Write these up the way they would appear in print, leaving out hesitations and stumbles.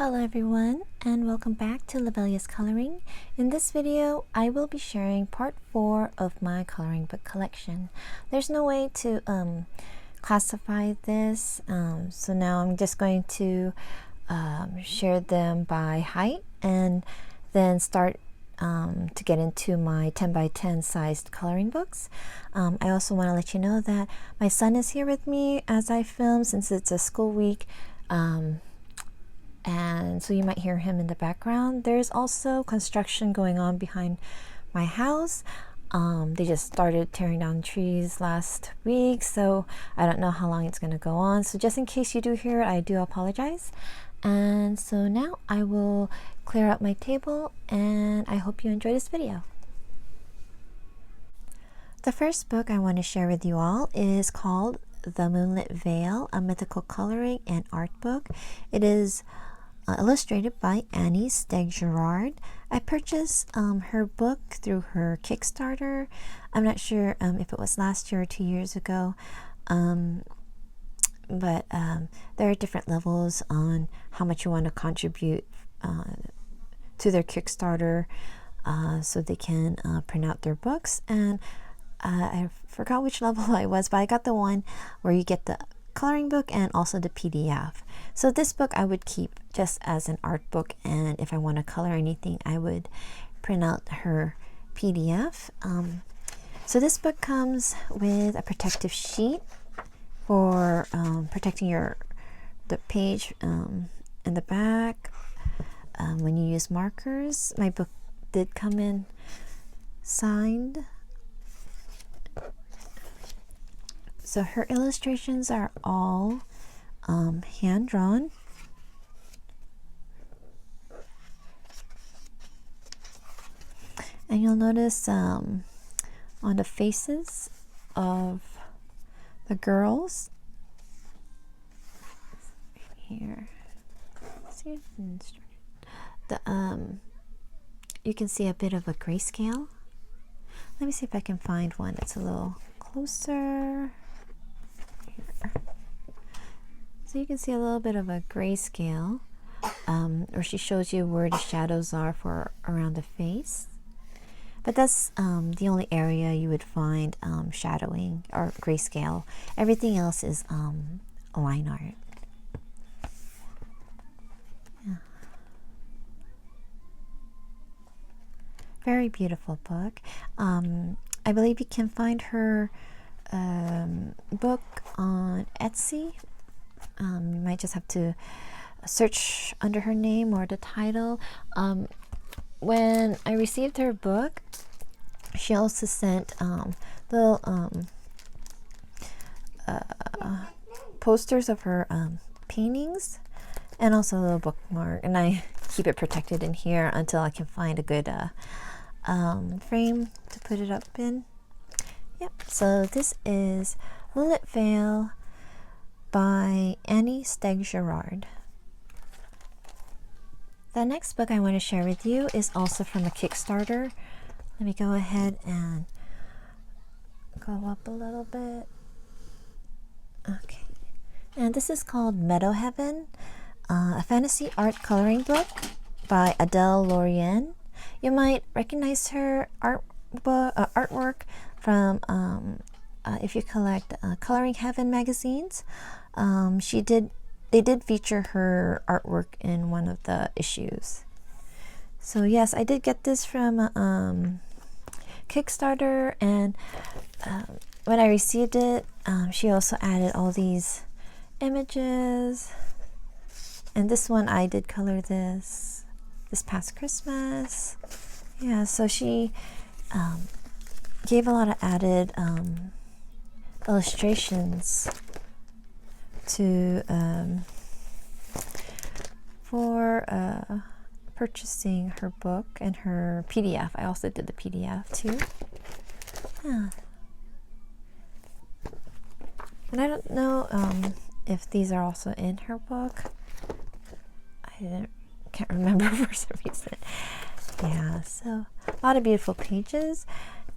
Hello everyone, and welcome back to Libelia's Coloring. In this video, I will be sharing part 4 of my coloring book collection. There's no way to classify this, so now I'm just going to share them by height and then start to get into my 10 by 10 sized coloring books. I also want to let you know that my son is here with me as I film since it's a school week. And so you might hear him in the background. There's also construction going on behind my house. They just started tearing down trees last week, so I don't know how long it's going to go on. So just in case you do hear it, I do apologize. And so now I will clear out my table, and I hope you enjoy this video. The first book I want to share with you all is called The Moonlit Veil, a mythical coloring and art book. It is illustrated by Annie Steggerard. I purchased her book through her Kickstarter. I'm not sure if it was last year or 2 years ago, but there are different levels on how much you want to contribute to their Kickstarter so they can print out their books. And I forgot which level I was, but I got the one where you get the coloring book and also the PDF. So this book I would keep just as an art book, and if I want to color anything, I would print out her PDF. So this book comes with a protective sheet for protecting the page in the back when you use markers. My book did come in signed. So her illustrations are all hand-drawn. And you'll notice on the faces of the girls, here, see, you can see a bit of a grayscale. Let me see if I can find one that's a little closer. Here. So you can see a little bit of a grayscale, or she shows you where the shadows are for around the face. But that's the only area you would find shadowing or grayscale. Everything else is line art. Yeah. Very beautiful book. I believe you can find her book on Etsy. You might just have to search under her name or the title. When I received her book, she also sent little posters of her paintings and also a little bookmark, and I keep it protected in here until I can find a good frame to put it up in. Yep, so this is Moonlit Veil by Annie Steggerard. The next book I want to share with you is also from a Kickstarter. Let me go ahead and go up a little bit. Okay. And this is called Meadow Heaven, a fantasy art coloring book by Adele Lorien. You might recognize her artwork from if you collect Coloring Heaven magazines. They did feature her artwork in one of the issues. So yes, I did get this from Kickstarter, and when I received it, she also added all these images. And this one, I did color this past Christmas. Yeah, so she gave a lot of added illustrations to for purchasing her book and her PDF. I also did the PDF too. Yeah. And I don't know if these are also in her book. Can't remember for some reason. Yeah, so a lot of beautiful pages.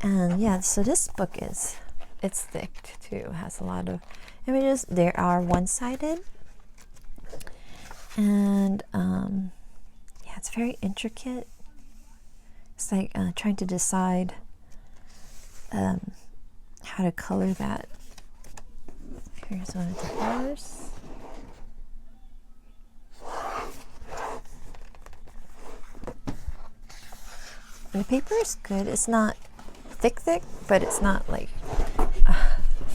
And yeah, so this book it's thick too. It has a lot of images. They are one-sided. And yeah, it's very intricate. It's like trying to decide how to color that. Here's one of the colors. And the paper is good. It's not thick, but it's not like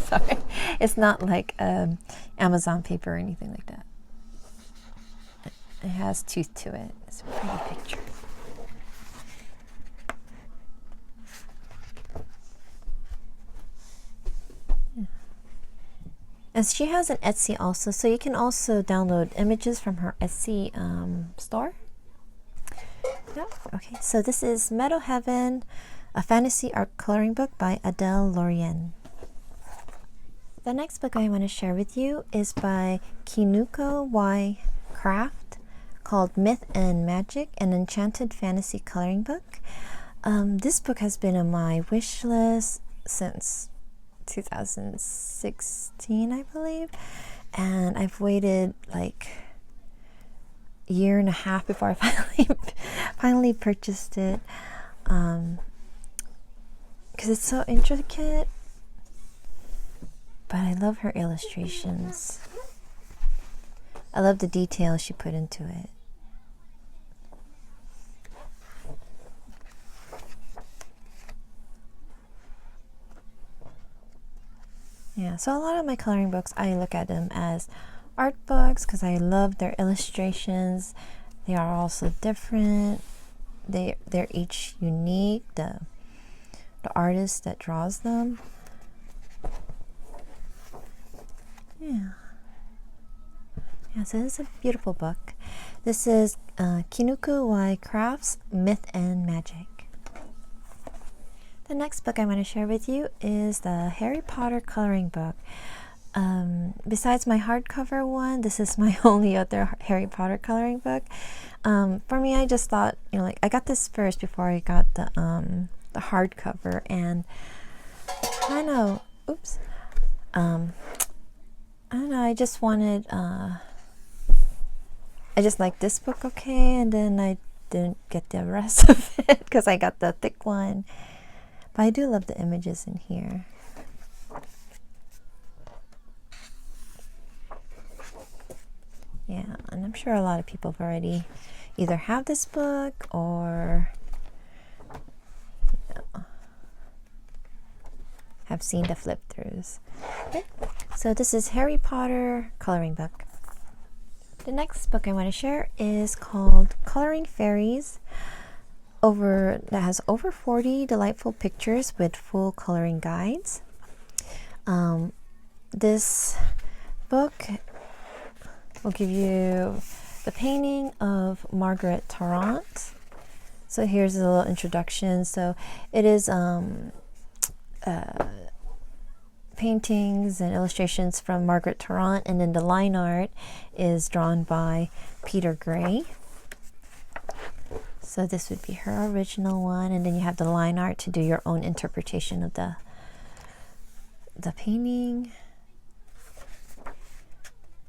sorry, it's not like Amazon paper or anything like that. It has tooth to it. It's a pretty picture. Yeah. And she has an Etsy also, so you can also download images from her Etsy store. Yeah. Okay, so this is Meadow Heaven, a fantasy art coloring book by Adele Lorien. The next book I want to share with you is by Kinuko Y. Craft, called Myth and Magic, an enchanted fantasy coloring book. This book has been on my wish list since 2016, I believe, and I've waited like a year and a half before I finally purchased it, because it's so intricate. But I love her illustrations. I love the detail she put into it. Yeah, so a lot of my coloring books, I look at them as art books because I love their illustrations. They are also different. They're each unique. The artist that draws them. Yeah. Yeah, so it's a beautiful book. This is Kinuko Y. Craft's Myth and Magic. The next book I want to share with you is the Harry Potter coloring book. Besides my hardcover one, this is my only other Harry Potter coloring book. For me, I just thought, like I got this first before I got the hardcover, and I know, oops, I don't know, I just wanted, I just liked this book, okay, and then I didn't get the rest of it because I got the thick one. But I do love the images in here. Yeah, and I'm sure a lot of people have already either have this book or have seen the flip throughs. Okay. So this is Harry Potter coloring book. The next book I want to share is called Coloring Fairies. That has over 40 delightful pictures with full coloring guides. This book will give you the painting of Margaret Tarrant. So here's a little introduction. So it is paintings and illustrations from Margaret Tarrant, and then the line art is drawn by Peter Gray. So this would be her original one, and then you have the line art to do your own interpretation of the painting.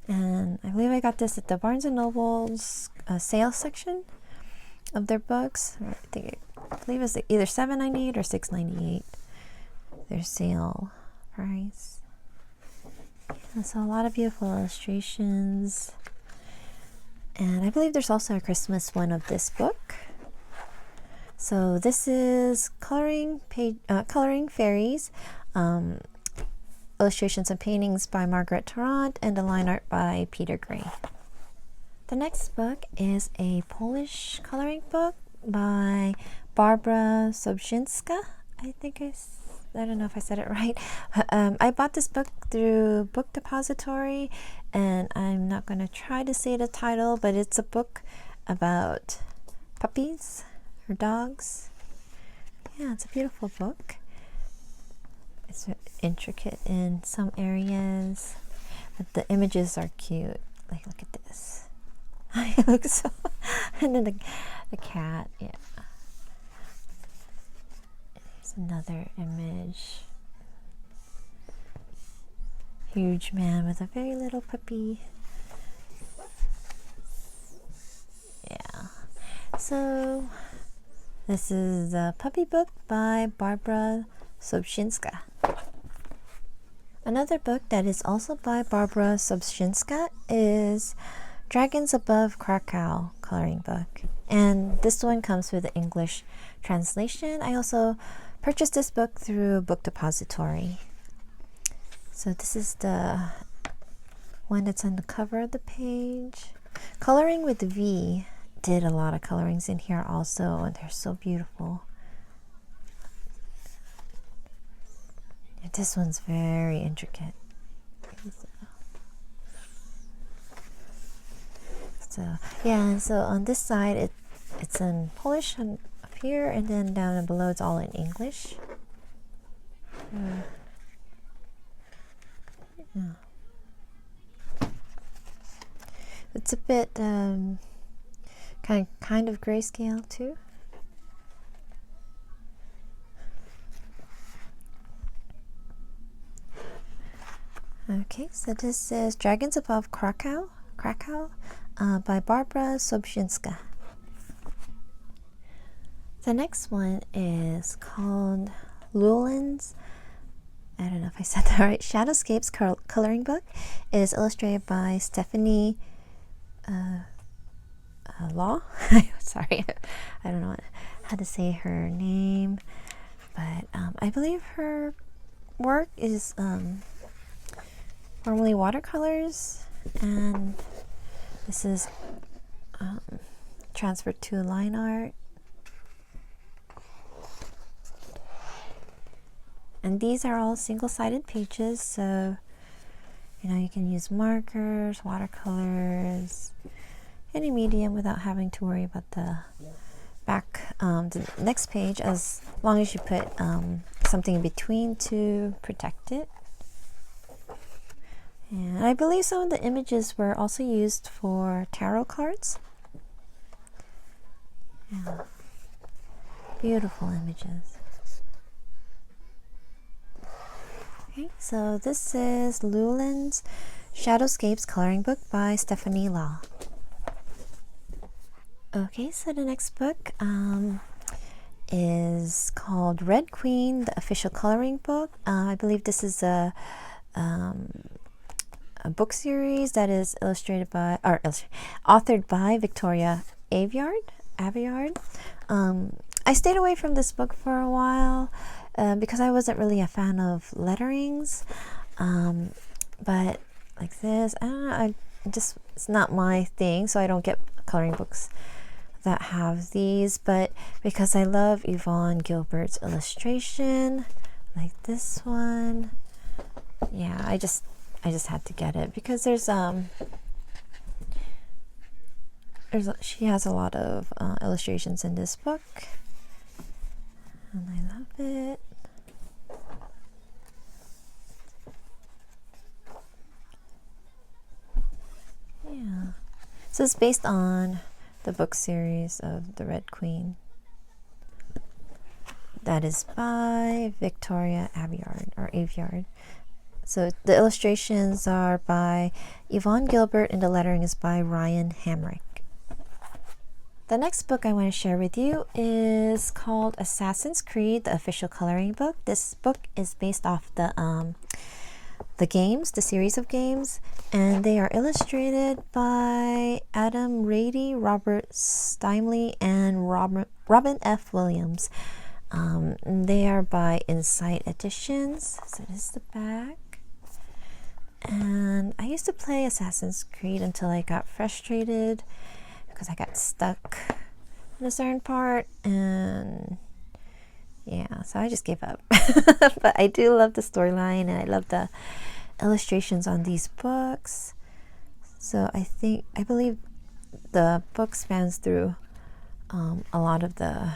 And I believe I got this at the Barnes & Noble's sales section of their books. I believe it's either $7.98 or $6.98, their sale price. Yeah, so a lot of beautiful illustrations. And I believe there's also a Christmas one of this book. So this is Coloring Fairies, illustrations and paintings by Margaret Tarrant, and the line art by Peter Gray. The next book is a Polish coloring book by Barbara Sobczynska. I don't know if I said it right. I bought this book through Book Depository, and I'm not going to try to say the title, but it's a book about puppies or dogs. Yeah, it's a beautiful book. It's intricate in some areas, but the images are cute. Like, look at this. It looks so. And then the cat. Yeah. Here's another image. Huge man with a very little puppy. so this is the Puppy Book by Barbara Sobczynska. Another book that is also by Barbara Sobczynska is Dragons Above Krakow coloring book. And this one comes with the English translation. I also purchased this book through Book Depository. So this is the one that's on the cover of the page. Coloring with V did a lot of colorings in here also, and they're so beautiful. And this one's very intricate. So yeah, and so on this side it's in Polish and up here, and then down and below it's all in English. It's a bit kind of grayscale too. Okay, so this is Dragons Above Krakow by Barbara Sobczynska. The next one is called Llewellyn's, I don't know if I said that right, Shadowscapes coloring book. It is illustrated by Stephanie Law. Sorry, I don't know how to say her name, but I believe her work is normally watercolors, and this is transferred to line art. And these are all single-sided pages, so you can use markers, watercolors, any medium without having to worry about the back, the next page, as long as you put something in between to protect it. And I believe some of the images were also used for tarot cards. Yeah. Beautiful images. Okay, so this is Llewellyn's Shadowscapes coloring book by Stephanie Law. Okay, so the next book is called Red Queen, the official coloring book. I believe this is a book series that is illustrated by, or authored by Victoria Aveyard. I stayed away from this book for a while because I wasn't really a fan of letterings, but like this, I don't know, it's not my thing, so I don't get coloring books that have these. But because I love Yvonne Gilbert's illustration, like this one, yeah, I just had to get it because she has a lot of illustrations in this book, and I love it. Yeah, so it's based on the book series of The Red Queen. That is by Victoria Aveyard. So the illustrations are by Yvonne Gilbert and the lettering is by Ryan Hamrick. The next book I want to share with you is called Assassin's Creed, the official coloring book. This book is based off the games, the series of games, and they are illustrated by Adam Rady, Robert Steinley, and Robin F. Williams. They are by Insight Editions. So this is the back. And I used to play Assassin's Creed until I got frustrated because I got stuck in a certain part, and yeah, so I just gave up. But I do love the storyline, and I love the illustrations on these books. So I believe the book spans through a lot of the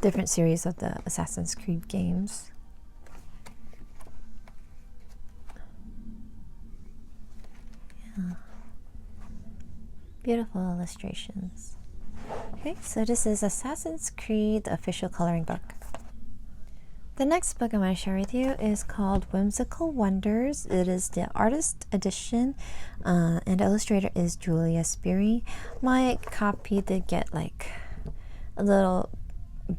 different series of the Assassin's Creed games. Yeah. Beautiful illustrations. Okay, so this is Assassin's Creed, the official coloring book. The next book I want to share with you is called Whimsical Wonders. It is the artist edition, and the illustrator is Julia Sperry. My copy did get like a little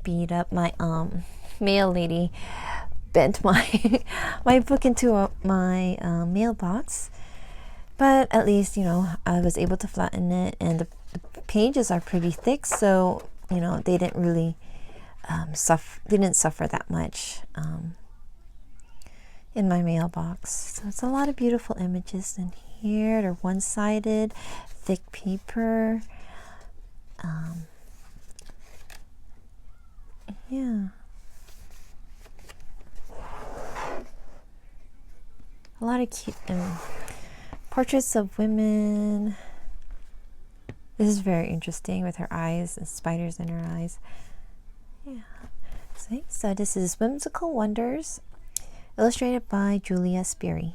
beat up. My mail lady bent my my book into my mailbox, but at least, you know, I was able to flatten it, and the pages are pretty thick, so you know they didn't really didn't suffer that much in my mailbox. So it's a lot of beautiful images in here. They're one-sided, thick paper. Yeah. A lot of cute portraits of women. This is very interesting with her eyes and spiders in her eyes. Yeah. See? So this is Whimsical Wonders, illustrated by Julia Sperry.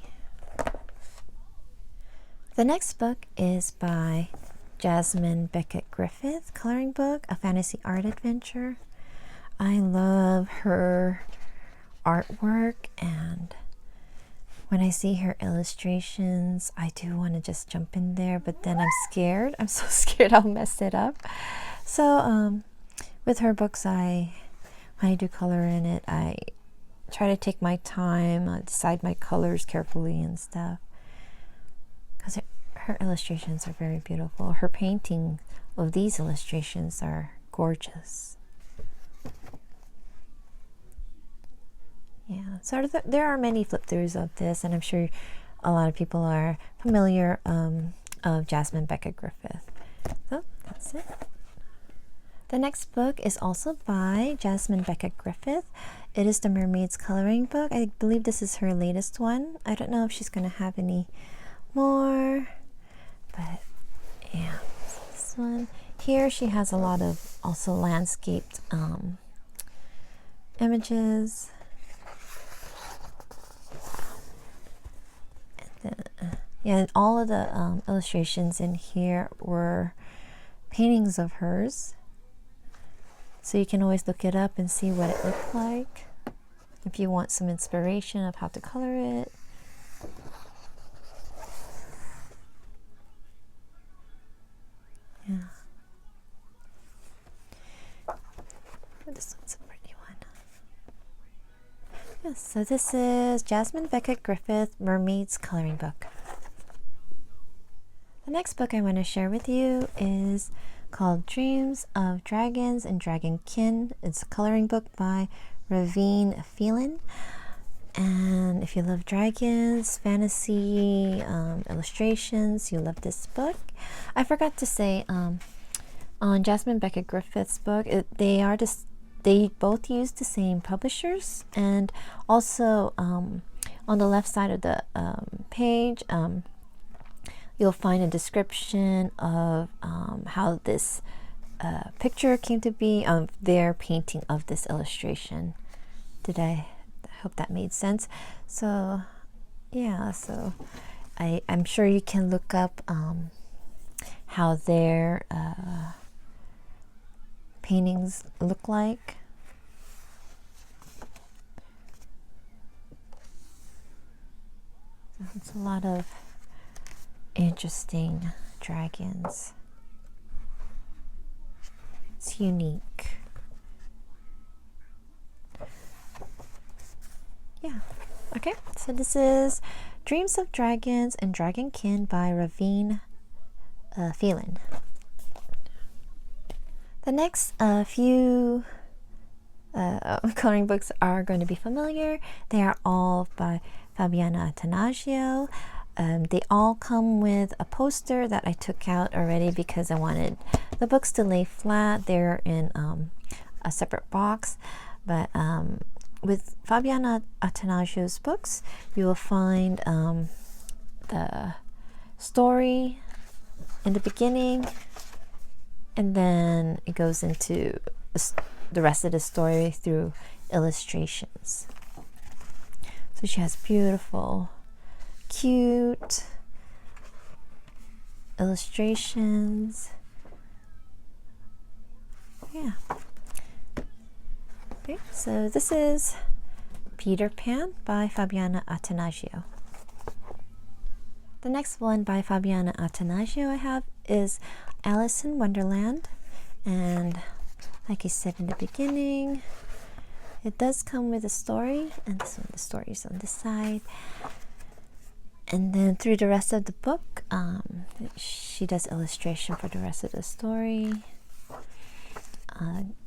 The next book is by Jasmine Beckett Griffith, coloring book, a fantasy art adventure. I love her artwork, and when I see her illustrations, I do want to just jump in there, but then I'm scared. I'm so scared I'll mess it up. So with her books, when I do color in it, I try to take my time, decide my colors carefully and stuff, because her illustrations are very beautiful. Her painting of these illustrations are gorgeous. Yeah, so there are many flip throughs of this, and I'm sure a lot of people are familiar of Jasmine Beckett Griffith. So that's it. The next book is also by Jasmine Beckett Griffith. It is the Mermaid's coloring book. I believe this is her latest one. I don't know if she's going to have any more, but yeah, this one. Here she has a lot of also landscaped images. Yeah, and all of the illustrations in here were paintings of hers. So you can always look it up and see what it looked like if you want some inspiration of how to color it. Yeah. This one's a pretty one. Yes, so this is Jasmine Beckett Griffith, Mermaid's coloring book. The next book I want to share with you is called Dreams of Dragons and Dragonkin. It's a coloring book by Ravine Phelan. And if you love dragons, fantasy, illustrations, you love this book. I forgot to say, on Jasmine Beckett Griffith's book, they both use the same publishers, and also on the left side of the page, you'll find a description of how this picture came to be, of their painting of this illustration. I hope that made sense. So yeah, so I'm sure you can look up how their paintings look like. It's a lot of interesting dragons. It's unique. Yeah. Okay, so this is Dreams of Dragons and Dragonkin by Ravine Phelan. The next few coloring books are going to be familiar. They are all by Fabiana Attanasio. They all come with a poster that I took out already because I wanted the books to lay flat. They're in a separate box, but with Fabiana Attanasio's books, you will find the story in the beginning, and then it goes into the rest of the story through illustrations. So she has beautiful, cute illustrations. Yeah. Okay, so this is Peter Pan by Fabiana Attanasio. The next one by Fabiana Attanasio I have is Alice in Wonderland, and like I said in the beginning, it does come with a story, and this one, the story is on this side. And then through the rest of the book, she does illustration for the rest of the story.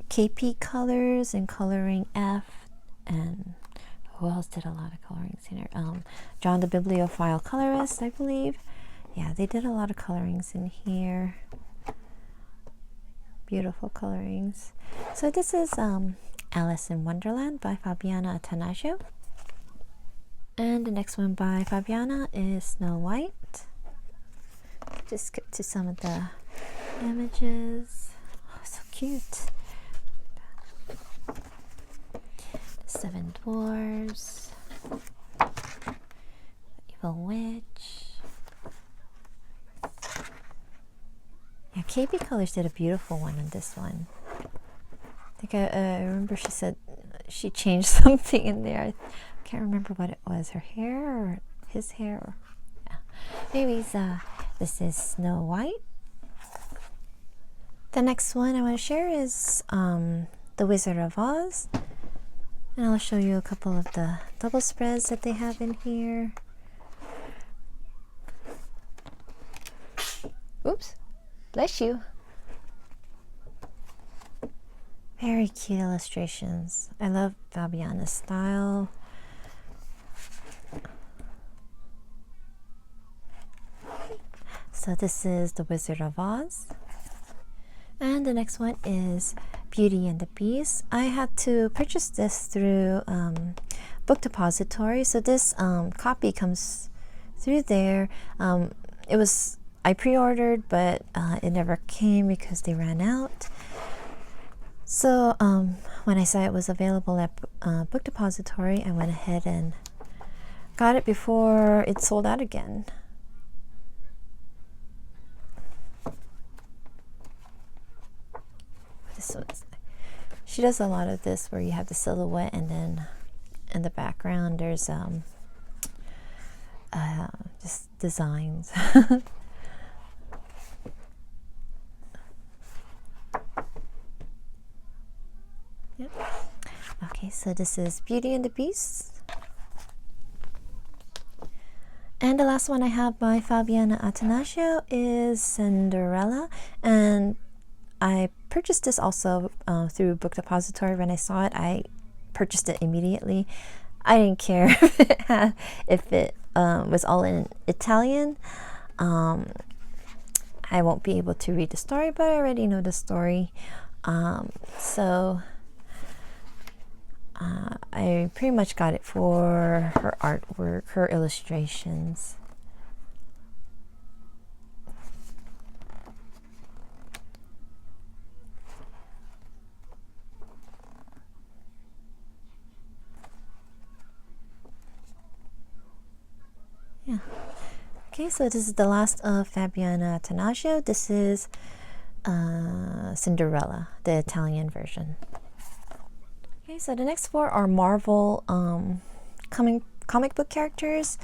KP Colors and Coloring F, and who else did a lot of colorings in here? John the Bibliophile Colorist, I believe. Yeah, they did a lot of colorings in here. Beautiful colorings. So this is Alice in Wonderland by Fabiana Attanasio. And the next one by Fabiana is Snow White. Just skip to some of the images. Oh, so cute. The Seven Dwarfs. The Evil Witch. Yeah, KB Colors did a beautiful one on this one. I think I remember she said she changed something in there. I can't remember what it was. Her hair or his hair. Or, yeah. Anyways, this is Snow White. The next one I want to share is The Wizard of Oz. And I'll show you a couple of the double spreads that they have in here. Oops. Bless you. Very cute illustrations. I love Fabiana's style. So this is The Wizard of Oz. And the next one is Beauty and the Beast. I had to purchase this through Book Depository. So this copy comes through there. I pre-ordered, but it never came because they ran out. So when I saw it was available at Book Depository, I went ahead and got it before it sold out again. She does a lot of this where you have the silhouette, and then in the background there's just designs. Yep. Okay, so this is Beauty and the Beast. And the last one I have by Fabiana Attanasio is Cinderella, and I purchased this also through Book Depository. When I saw it, I purchased it immediately. I didn't care if it was all in Italian. I won't be able to read the story, but I already know the story. So I pretty much got it for her artwork, her illustrations. Yeah. Okay, so this is the last of Fabiana Attanasio. This is Cinderella, the Italian version. Okay, so the next four are Marvel comic book characters.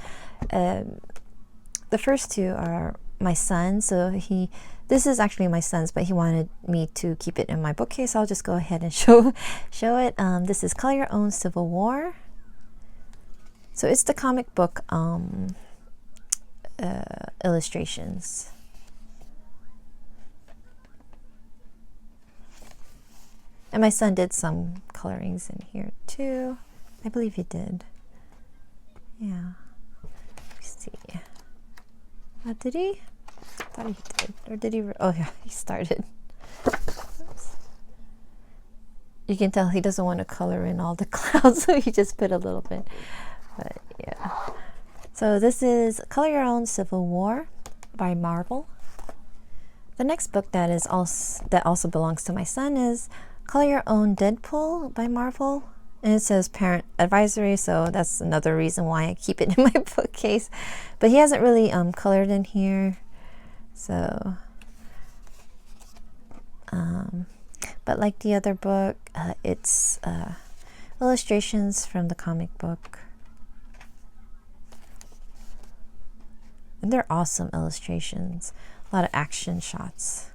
The first two are my son. So this is actually my son's, but he wanted me to keep it in my bookcase. So I'll just go ahead and show it. This is Color Your Own Civil War. So it's the comic book illustrations. And my son did some colorings in here too. I believe he did. Yeah. Let's see. Did he? I thought he did. Or did he? Oh yeah, he started. Oops. You can tell he doesn't want to color in all the clouds, so he just put a little bit. But yeah. So this is Color Your Own Civil War by Marvel. The next book that also belongs to my son is Color Your Own Deadpool by Marvel. And it says parent advisory, so that's another reason why I keep it in my bookcase. But he hasn't really colored in here. So, but like the other book, it's a illustrations from the comic book. And they're awesome illustrations. A lot of action shots.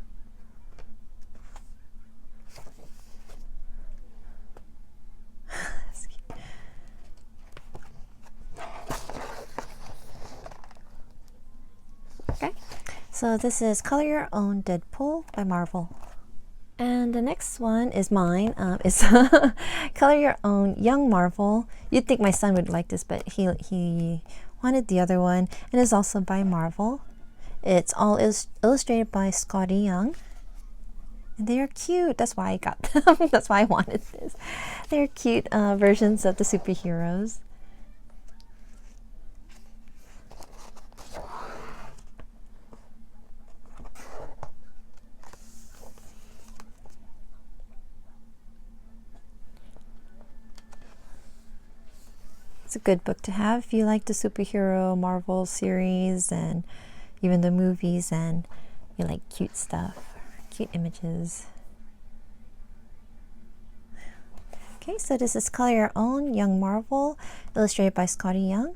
Okay, so this is Color Your Own Deadpool by Marvel. And the next one is mine. It's Color Your Own Young Marvel. You'd think my son would like this, but he wanted the other one. And it's also by Marvel. It's all illustrated by Scotty Young. And they are cute. That's why I got them. That's why I wanted this. They're cute versions of the superheroes. It's a good book to have if you like the superhero Marvel series and even the movies and you like cute stuff, cute images. Okay, so this is Color Your Own Young Marvel, illustrated by Scotty Young.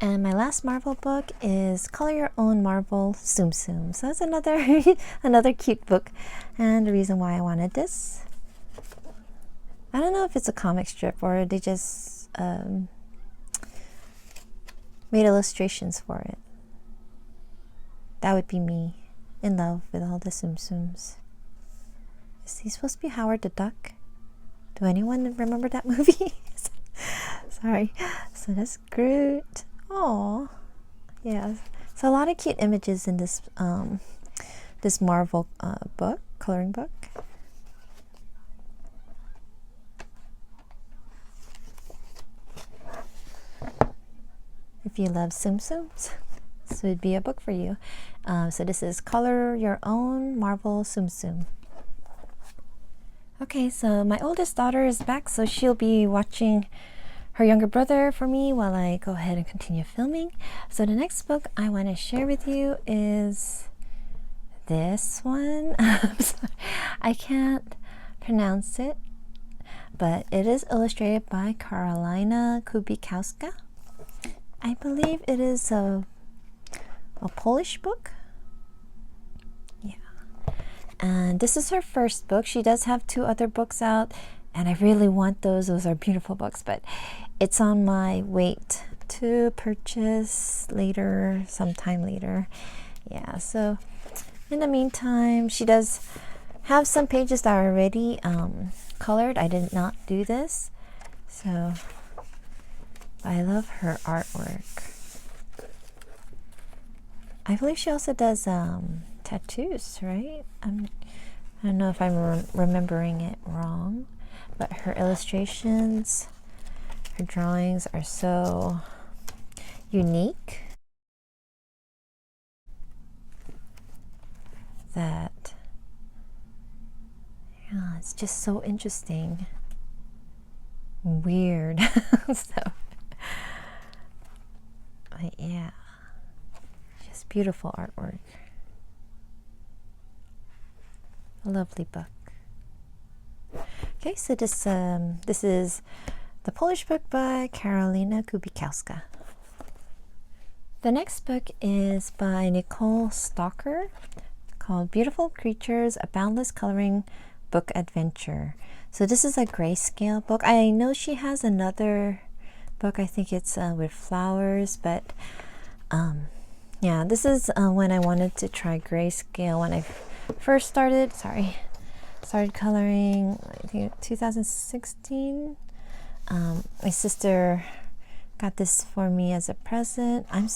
And my last Marvel book is Color Your Own Marvel Tsum Tsum. So that's another cute book, and the reason why I wanted this. I don't know if it's a comic strip or they just made illustrations for it. That would be me, in love with all the Tsum Tsums. Is he supposed to be Howard the Duck? Do anyone remember that movie? Sorry. So that's Groot. Oh, yeah. So a lot of cute images in this this Marvel book, coloring book. If you love Tsum Tsums, this would be a book for you. So this is Color Your Own Marvel Tsum Tsum. Okay, so my oldest daughter is back, so she'll be watching her younger brother for me while I go ahead and continue filming. So the next book I want to share with you is this one. I can't pronounce it, but it is illustrated by Karolina Kubikowska. I believe it is a Polish book. Yeah. And this is her first book. She does have 2 other books out, and I really want those. Those are beautiful books, but it's on my wait to purchase later, sometime later. Yeah, so in the meantime, she does have some pages that are already colored. I did not do this, so I love her artwork. I believe she also does tattoos, right? I don't know if I'm remembering it wrong, but her illustrations, her drawings are so unique that, yeah, it's just so interesting. Weird. So, but yeah, just beautiful artwork. A lovely book. Okay, so this is the Polish book by Karolina Kubikowska. The next book is by Nicole Stalker, called Beautiful Creatures, a Boundless Coloring Book Adventure. So this is a grayscale book. I know she has another book, I think it's with flowers, but yeah, this is when I wanted to try grayscale when I first started coloring, I think 2016. My sister got this for me as a present. I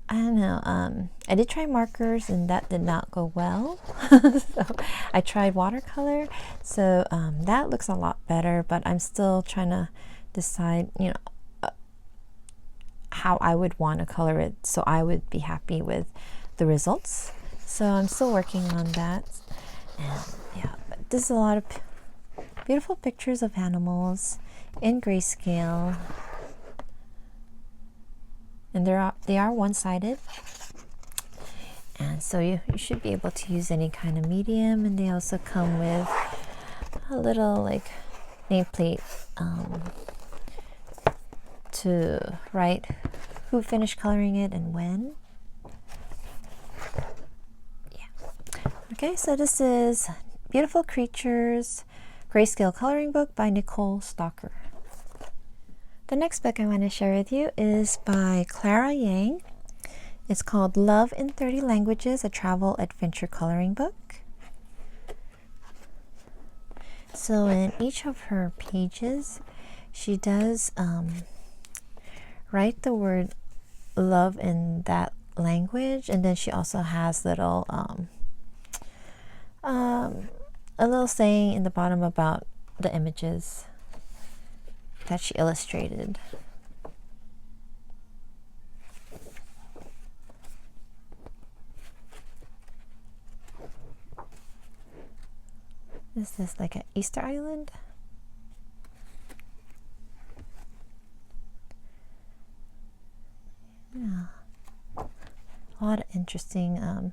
don't know, I did try markers and that did not go well. So I tried watercolor, so that looks a lot better, but I'm still trying to decide, you know, how I would want to color it so I would be happy with the results. So I'm still working on that. And yeah, but this is a lot of beautiful pictures of animals in grayscale, and they are one-sided, and so you should be able to use any kind of medium. And they also come with a little like nameplate to write who finished coloring it and when. Yeah. Okay, so this is Beautiful Creatures Grayscale Coloring Book by Nicole Stalker. The next book I want to share with you is by Clara Yang. It's called Love in 30 Languages, a travel adventure coloring book. So in each of her pages, she does write the word love in that language, and then she also has little a little saying in the bottom about the images that she illustrated. Is this like an Easter Island? Yeah. A lot of interesting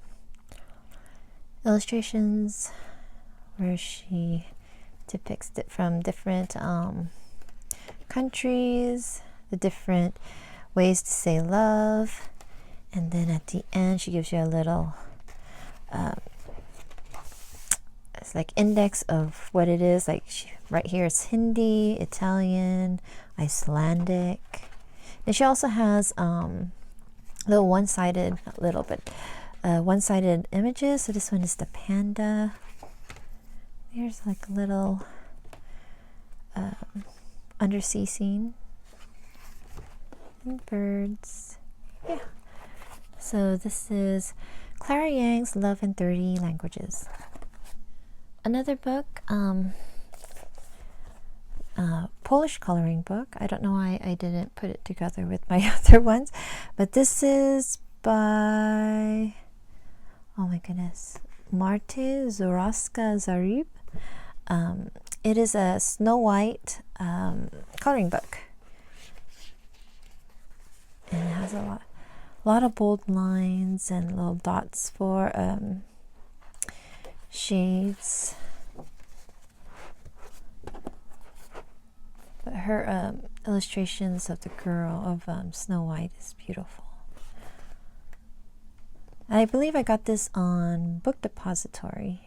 illustrations where she depicts it from different countries, the different ways to say love, and then at the end she gives you a little it's like index of what it is. Like right here it's Hindi, Italian, Icelandic. And she also has little one-sided, one-sided images. So this one is the panda. Here's like a little undersea scene and birds. Yeah. So this is Clara Yang's Love in 30 Languages. Another book, Polish coloring book. I don't know why I didn't put it together with my other ones, but this is by, oh my goodness, Marte Zarib. It is a Snow White coloring book, and it has a lot of bold lines and little dots for shades. But her illustrations of the girl of Snow White is beautiful. I believe I got this on Book Depository.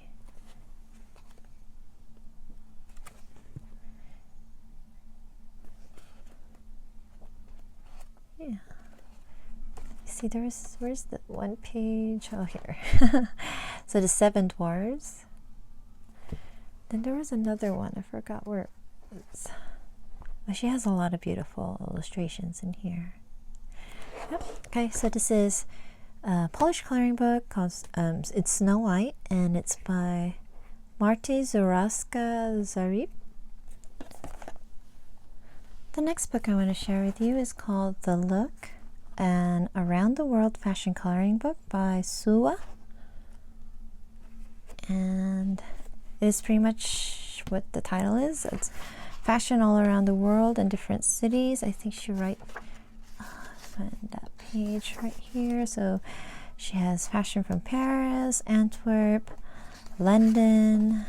Yeah. See, where's the one page? Oh, here. So the 7 Dwarves. Then there was another one. I forgot where it was. But she has a lot of beautiful illustrations in here. Yep. Okay, so this is a Polish coloring book called it's Snow White, and it's by Marte Zarib. The next book I want to share with you is called The Look, an Around the World Fashion Coloring Book by Sua. And it is pretty much what the title is. It's fashion all around the world and different cities. I think she find that page right here. So she has fashion from Paris, Antwerp, London.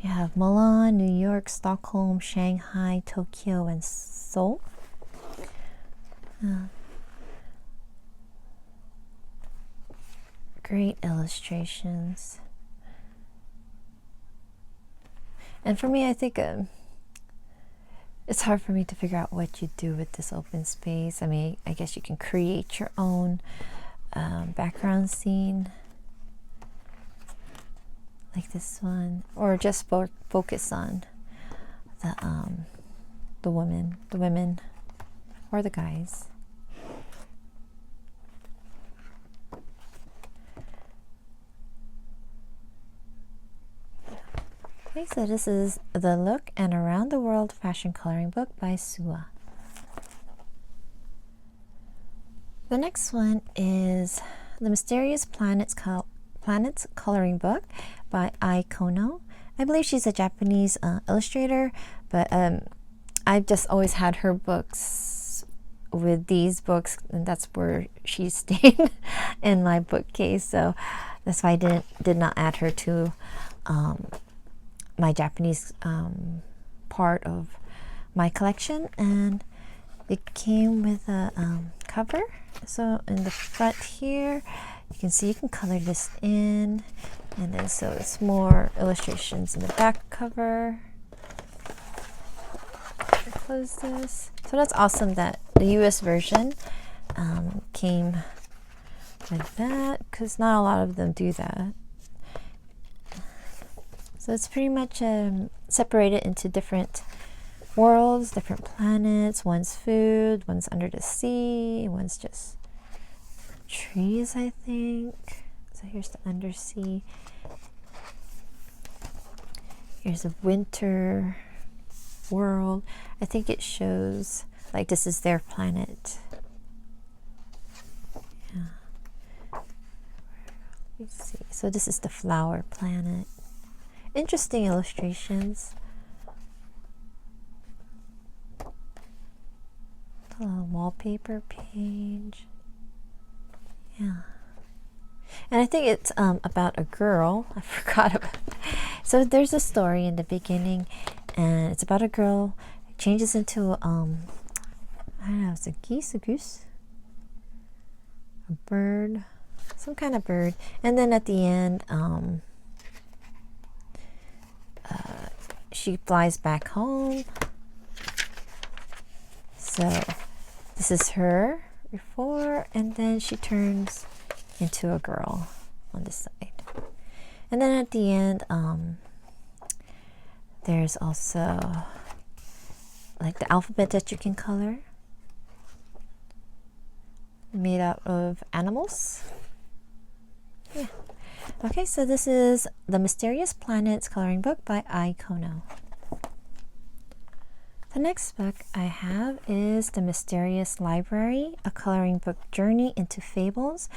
You have Milan, New York, Stockholm, Shanghai, Tokyo, and Seoul. Great illustrations. And for me, I think it's hard for me to figure out what you do with this open space. I mean, I guess you can create your own background scene, like this one, or just focus on the women, or the guys. Okay, so this is The Look, an Around the World Fashion Coloring Book by Sua. The next one is The Mysterious Planets Coloring Book by Ai Kono. I believe she's a Japanese illustrator, but I've just always had her books with these books, and that's where she stayed in my bookcase. So that's why I did not add her to my Japanese part of my collection, and it came with a cover. So in the front here, you can see you can color this in, and then so it's more illustrations in the back cover. Close this. So that's awesome that the US version came with that, because not a lot of them do that. So it's pretty much separated into different worlds, different planets. One's food, one's under the sea, one's just trees, I think. So here's the undersea. Here's a winter world. I think it shows like this is their planet. Yeah. Let's see. So this is the flower planet. Interesting illustrations. A wallpaper page. Yeah. And I think it's about a girl. I forgot about it. So there's a story in the beginning, and it's about a girl. It changes into I don't know, it's a geese, a goose, a bird, some kind of bird. And then at the end, she flies back home. So this is her before, and then she turns into a girl on this side. And then at the end, there's also like the alphabet that you can color, made out of animals. Yeah. Okay, so this is The Mysterious Planets coloring book by I. Kono. The next book I have is The Mysterious Library, a coloring book journey into fables.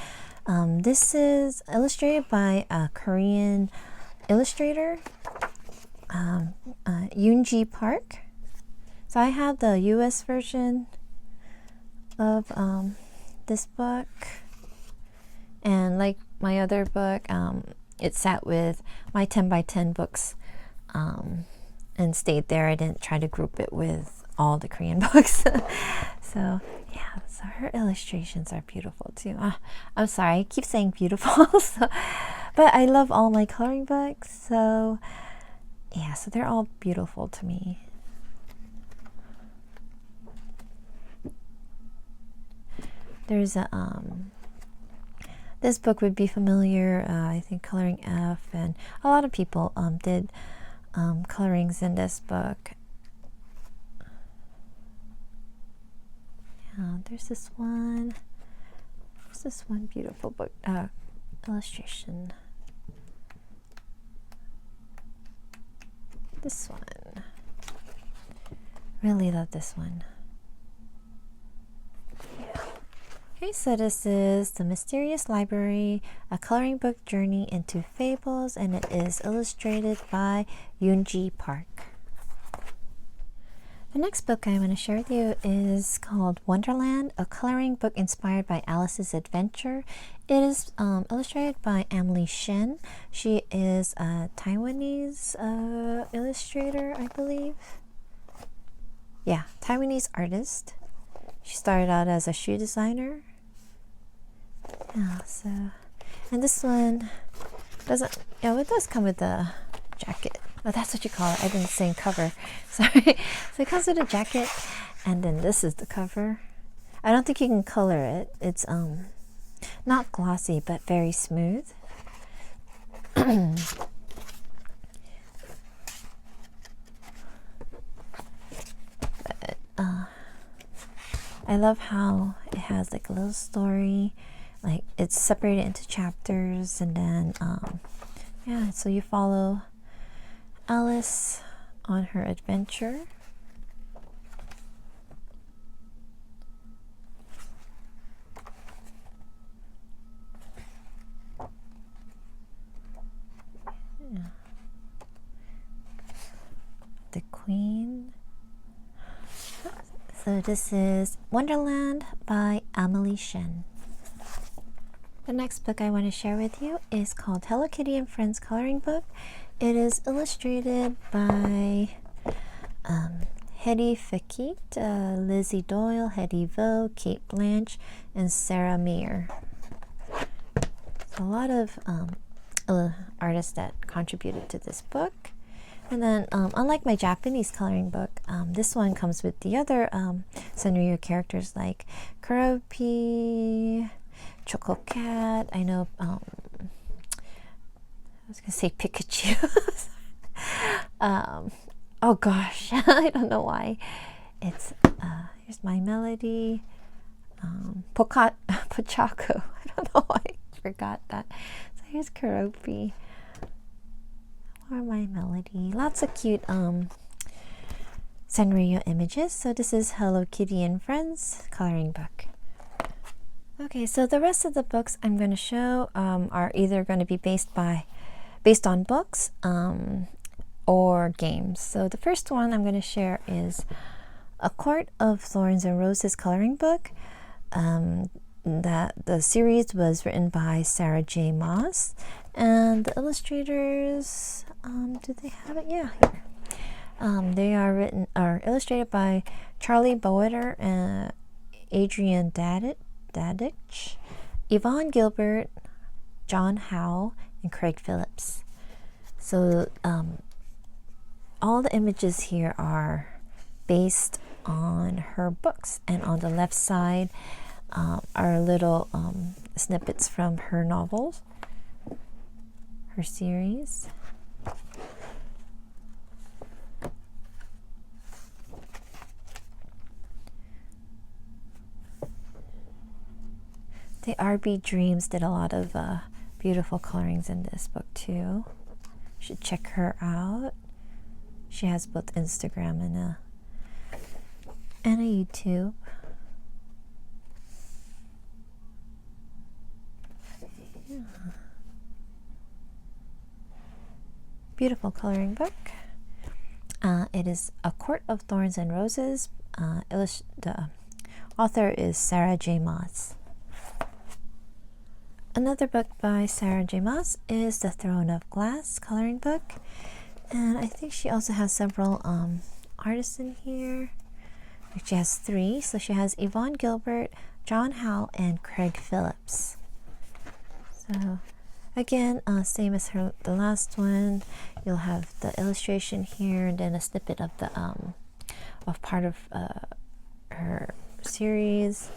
This is illustrated by a Korean illustrator, Yoonji Park. So I have the US version of this book, and like my other book, it sat with my 10 by 10 books and stayed there. I didn't try to group it with all the Korean books. So yeah, so her illustrations are beautiful too. I'm sorry, I keep saying beautiful. But I love all my coloring books, so yeah, so they're all beautiful to me. There's a this book would be familiar, I think Coloring F, and a lot of people did colorings in this book. Yeah, there's this one. There's this one beautiful book illustration. This one. Really love this one. Yeah. Okay, so this is The Mysterious Library, a coloring book journey into fables, and it is illustrated by Yoonji Park. The next book I want to share with you is called Wonderland, a coloring book inspired by Alice's Adventure. It is illustrated by Emily Shen. She is a Taiwanese illustrator, I believe. Yeah, Taiwanese artist. She started out as a shoe designer. Yeah, so, and this one doesn't, yeah, it does come with a jacket. Oh, that's what you call it. I didn't say cover. Sorry. So it comes with a jacket, and then this is the cover. I don't think you can color it. It's not glossy, but very smooth. But I love how it has like a little story, like it's separated into chapters, and then yeah, so you follow Alice on her adventure. Yeah. The Queen. So this is Wonderland by Emily Shen. The next book I want to share with you is called Hello Kitty and Friends Coloring Book. It is illustrated by Hetty Fakit, Lizzie Doyle, Hetty Vo, Kate Blanche, and Sarah Meir. So a lot of artists that contributed to this book. And then, unlike my Japanese coloring book, this one comes with the other Sanrio characters like Kuropi, Choco Cat. I know, I was going to say Pikachu. Oh gosh, I don't know why. It's, here's my melody. Pochaco. I don't know why I forgot that. So here's Kuropi. Or my melody. Lots of cute Sanrio images. So this is Hello Kitty and Friends coloring book. Okay, so the rest of the books I'm going to show are either going to be based on books or games. So the first one I'm going to share is A Court of Thorns and Roses coloring book. That the series was written by Sarah J. Maas, and the illustrators, do they have it? Yeah, here. They are illustrated by Charlie Bowetter and Adrian Dadich, Yvonne Gilbert, John Howe, and Craig Phillips. So all the images here are based on her books, and on the left side are little snippets from her novels, her series. The RB Dreams did a lot of beautiful colorings in this book too. You should check her out. She has both Instagram and a YouTube. Yeah. Beautiful coloring book. It is A Court of Thorns and Roses. The author is Sarah J. Maas. Another book by Sarah J. Maas is The Throne of Glass coloring book. And I think she also has several artists in here. She has 3. So she has Yvonne Gilbert, John Howe, and Craig Phillips. So again, same as the last one. You'll have the illustration here, and then a snippet of the of part of her series.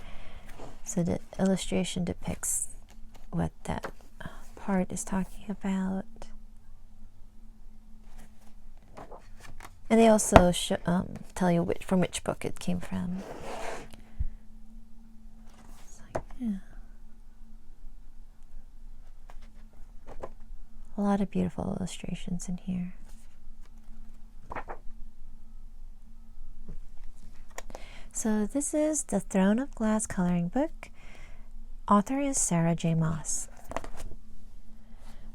So the illustration depicts what that part is talking about. And they also tell you from which book it came from. So, yeah. A lot of beautiful illustrations in here. So this is The Throne of Glass coloring book. Author is Sarah J. Maas.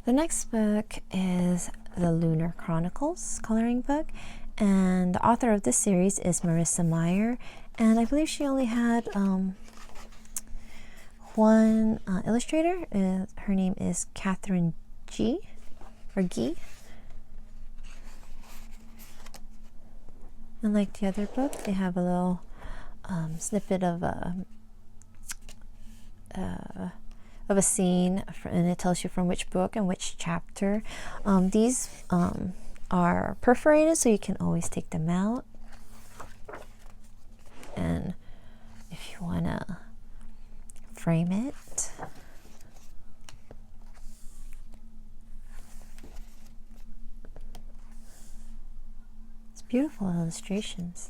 The next book is The Lunar Chronicles coloring book, and the author of this series is Marissa Meyer, and I believe she only had one illustrator. Her name is Catherine G. or Gee. And like the other book, they have a little snippet of a scene, and it tells you from which book and which chapter. These are perforated, so you can always take them out. And if you want to frame it, it's beautiful illustrations.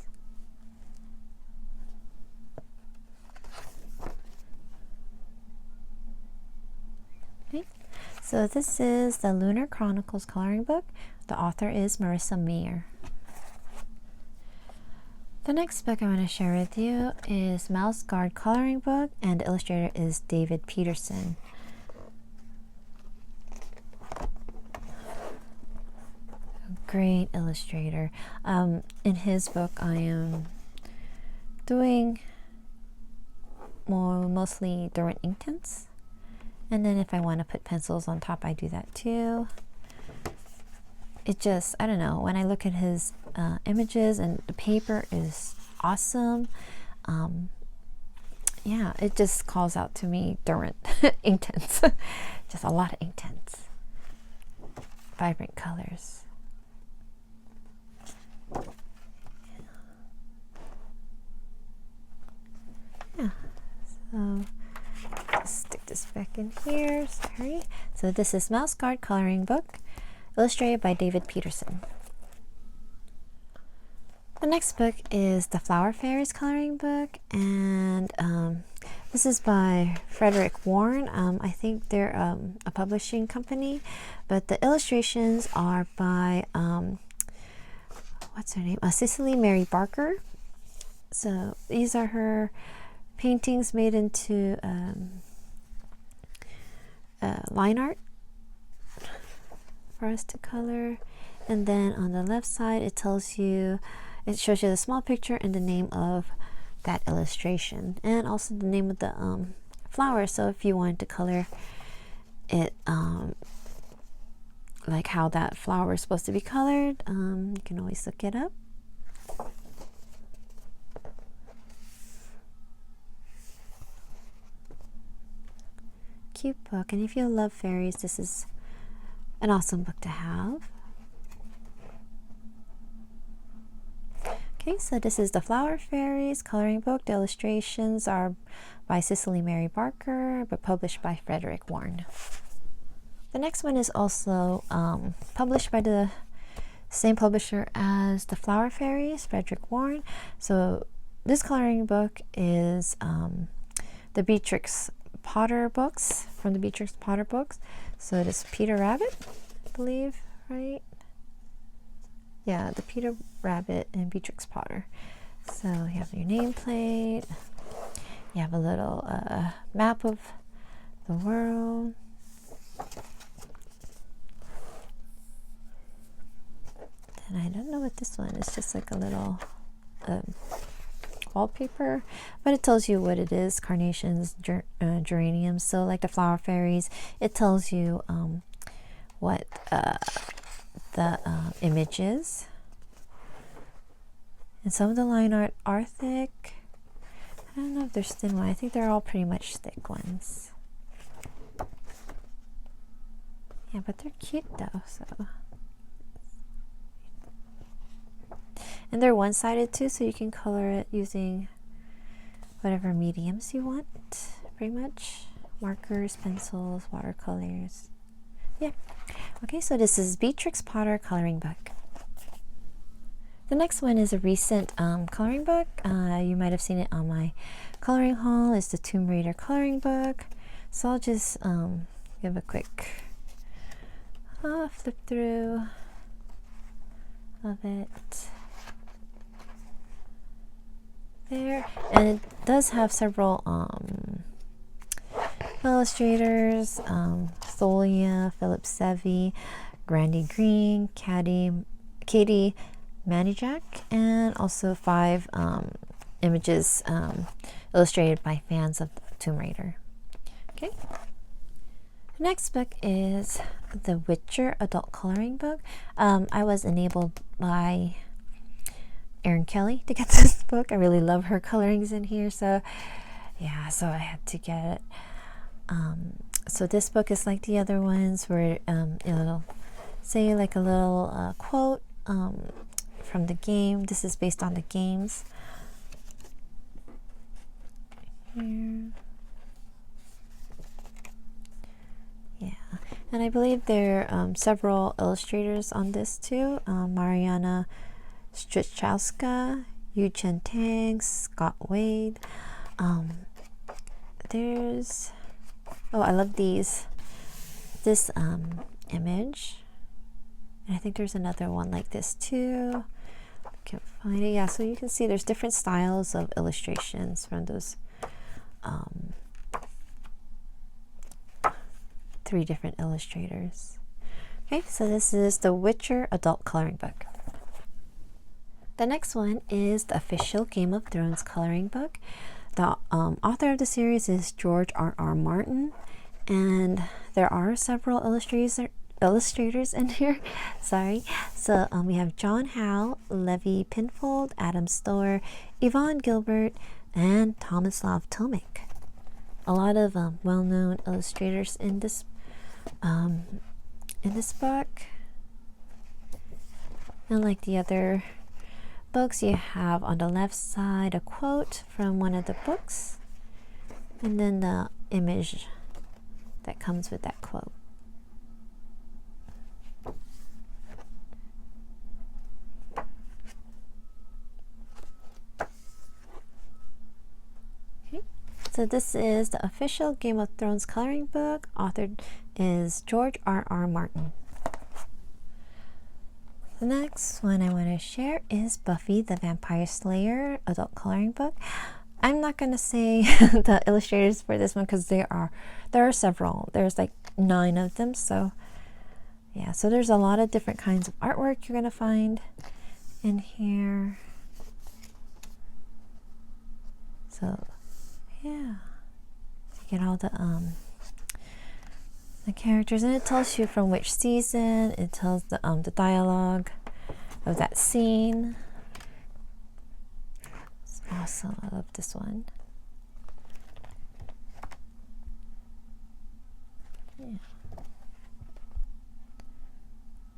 So this is the Lunar Chronicles coloring book. The author is Marissa Meyer. The next book I want to share with you is Mouse Guard coloring book, and the illustrator is David Peterson. A great illustrator. In his book, I am doing mostly Derwent ink tints. And then if I want to put pencils on top, I do that too. it just, I don't know, when I look at his images, and the paper is awesome. Yeah, it just calls out to me Durant. Intense. Just a lot of intense. Vibrant colors. Yeah, so just stick this back in here. Sorry. So this is Mouse Guard Coloring Book, illustrated by David Peterson. The next book is the Flower Fairies coloring book, and this is by Frederick Warren. I think they're a publishing company, but the illustrations are by what's her name? Cicely Mary Barker. So these are her paintings made into line art for us to color. And then on the left side, it tells you, it shows you the small picture and the name of that illustration, and also the name of the flower. So if you wanted to color it like how that flower is supposed to be colored, you can always look it up. Cute book, and if you love fairies, this is an awesome book to have. Okay, so this is the Flower Fairies coloring book. The illustrations are by Cicely Mary Barker, but published by Frederick Warren. The next one is also published by the same publisher as the Flower Fairies, Frederick Warren. So this coloring book is the Beatrix Potter books, from the Beatrix Potter books. So it is Peter Rabbit, I believe, right? Yeah, the Peter Rabbit and Beatrix Potter. So you have your nameplate. You have a little map of the world. And I don't know what this one is. Just like a little wallpaper, but it tells you what it is: carnations, geraniums. So like the Flower Fairies, it tells you what the image is. And some of the line art are thick. I don't know if there's thin one. I think they're all pretty much thick ones. Yeah, but they're cute though. So, and they're one-sided too, so you can color it using whatever mediums you want, pretty much. Markers, pencils, watercolors. Yeah. Okay, so this is Beatrix Potter coloring book. The next one is a recent coloring book. You might have seen it on my coloring haul. It's the Tomb Raider coloring book. So I'll just give a quick flip through of it. There, and it does have several illustrators: Tholia, Philip Sevy, Grandy Green, Katie Manijak, and also 5 images illustrated by fans of Tomb Raider. Okay. The next book is The Witcher adult coloring book. I was enabled by Erin Kelly to get this book. I really love her colorings in here, so yeah, so I had to get it. So this book is like the other ones, where it'll say like a little quote from the game. This is based on the games. Here. Yeah, and I believe there are several illustrators on this too. Mariana Strichowska, Yu Chen Tang, Scott Wade. There's, oh, I love this image, and I think there's another one like this too. I can't find it. Yeah, so you can see there's different styles of illustrations from those 3 different illustrators. Okay, so this is The Witcher adult coloring book. The next one is the official Game of Thrones coloring book. The author of the series is George R.R. Martin, and there are several illustrators illustrators in here. Sorry. So we have John Howe, Levi Pinfold, Adam Storer, Yvonne Gilbert, and Tomislav Tomic. A lot of well-known illustrators in this book. Unlike the other books, you have on the left side a quote from one of the books, and then the image that comes with that quote. Okay. So this is the official Game of Thrones coloring book. Authored is George R.R. Martin. The next one I want to share is Buffy the Vampire Slayer adult coloring book. I'm not going to say the illustrators for this one because there are several. There's like 9 of them. So yeah, so there's a lot of different kinds of artwork you're going to find in here. So yeah, you get all the characters, and it tells you from which season. It tells the dialogue of that scene. It's awesome. I love this one.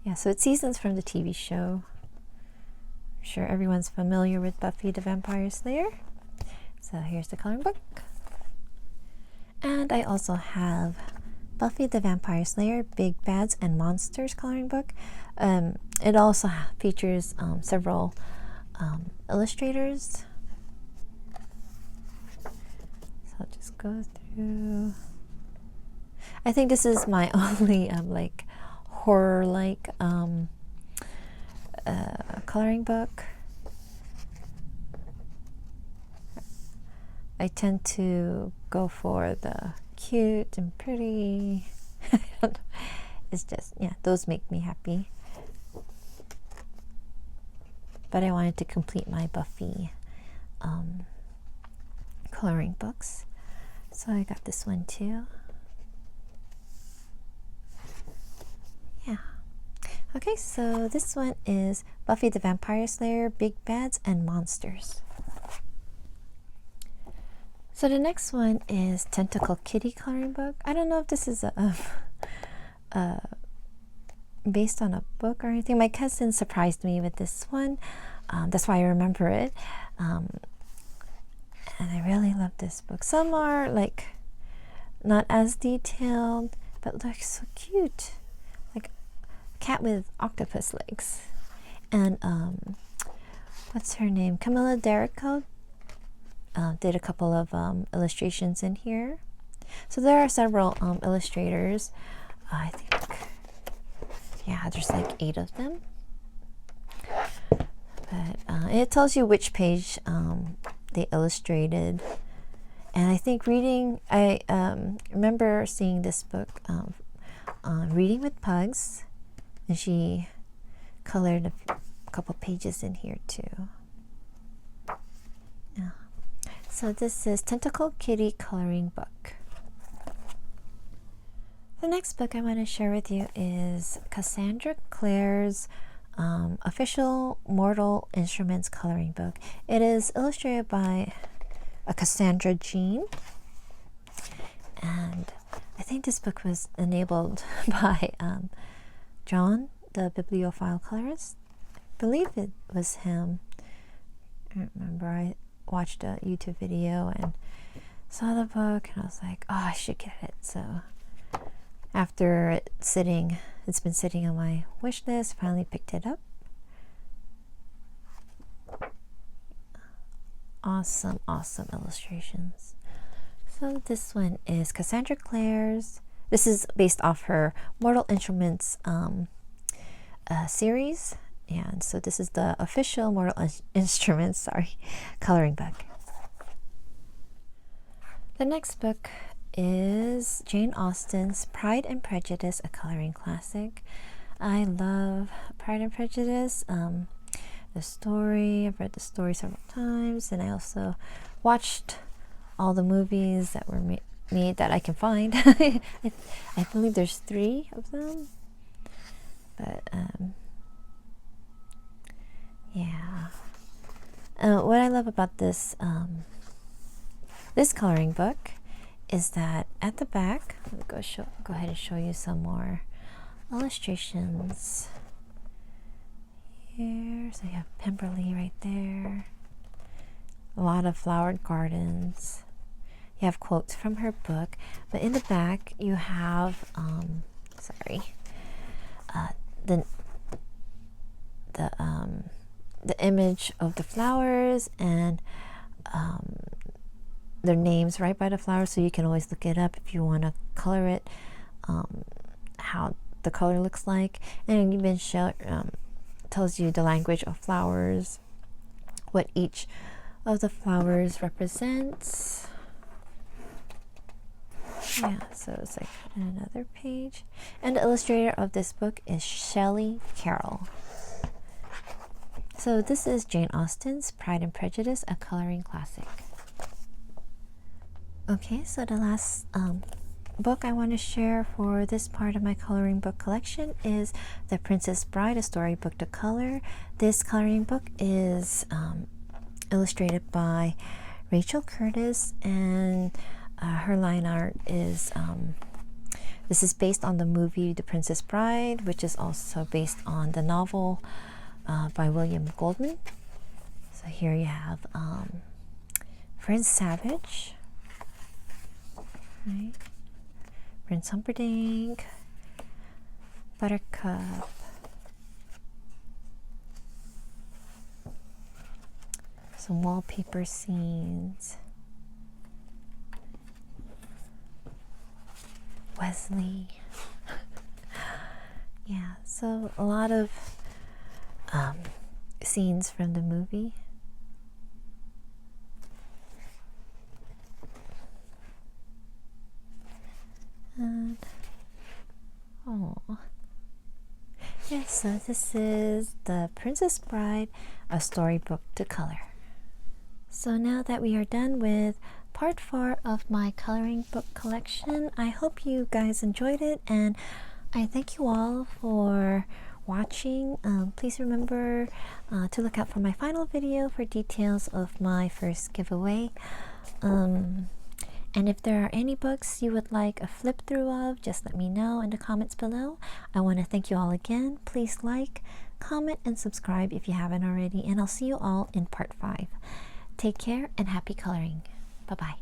Yeah, so it's seasons from the TV show. I'm sure everyone's familiar with Buffy the Vampire Slayer. So here's the coloring book. And I also have Buffy the Vampire Slayer Big Bads and Monsters coloring book. It also features several illustrators. So I'll just go through. I think this is my only like horror-like coloring book. I tend to go for the cute and pretty. It's just, yeah, those make me happy. But I wanted to complete my Buffy coloring books, so I got this one too. Yeah. Okay, so this one is Buffy the Vampire Slayer Big Bads and Monsters. So the next one is Tentacle Kitty coloring book. I don't know if this is based on a book or anything. My cousin surprised me with this one. That's why I remember it. And I really love this book. Some are like not as detailed, but look so cute. Like a cat with octopus legs. And what's her name? Camilla Derrico did a couple of illustrations in here. So there are several illustrators. I think, yeah, there's like 8 of them. But it tells you which page they illustrated. And I think I remember seeing this book, Reading with Pugs, and she colored a couple pages in here too. Yeah. So this is Tentacle Kitty coloring book. The next book I want to share with you is Cassandra Clare's official Mortal Instruments coloring book. It is illustrated by Cassandra Jean, and I think this book was enabled by John, the bibliophile colorist. I believe it was him. I don't remember. I watched a YouTube video and saw the book, and I was like, oh, I should get it. So after it's been sitting on my wish list, finally picked it up. Awesome, awesome illustrations. So this one is Cassandra Clare's. This is based off her Mortal Instruments series. And so this is the official Mortal Instruments, coloring book. The next book is Jane Austen's Pride and Prejudice, a coloring classic. I love Pride and Prejudice. The story, I've read the story several times, and I also watched all the movies that were made that I can find. I believe there's 3 of them. But yeah. What I love about this this coloring book is that at the back, let me go ahead and show you some more illustrations here. So you have Pemberley right there. A lot of flowered gardens. You have quotes from her book, but in the back you have the image of the flowers and their names right by the flowers, so you can always look it up if you want to color it, how the color looks like. And even tells you the language of flowers, what each of the flowers represents. Yeah, so it's like another page. And the illustrator of this book is Shelley Carroll. So this is Jane Austen's Pride and Prejudice, a coloring classic. Okay, so the last book I want to share for this part of my coloring book collection is The Princess Bride, a storybook to color. This coloring book is illustrated by Rachel Curtis, and her line art is this is based on the movie The Princess Bride, which is also based on the novel by William Goldman. So here you have Prince Savage, right? Prince Humperdinck, Buttercup, some wallpaper scenes, Wesley. Yeah, so a lot of scenes from the movie. And yes, so this is The Princess Bride, a storybook to color. So now that we are done with part 4 of my coloring book collection, I hope you guys enjoyed it, and I thank you all for watching. Please remember to look out for my final video for details of my first giveaway. And if there are any books you would like a flip through of, just let me know in the comments below. I want to thank you all again. Please like, comment, and subscribe if you haven't already, and I'll see you all in part 5. Take care and happy coloring. Bye-bye.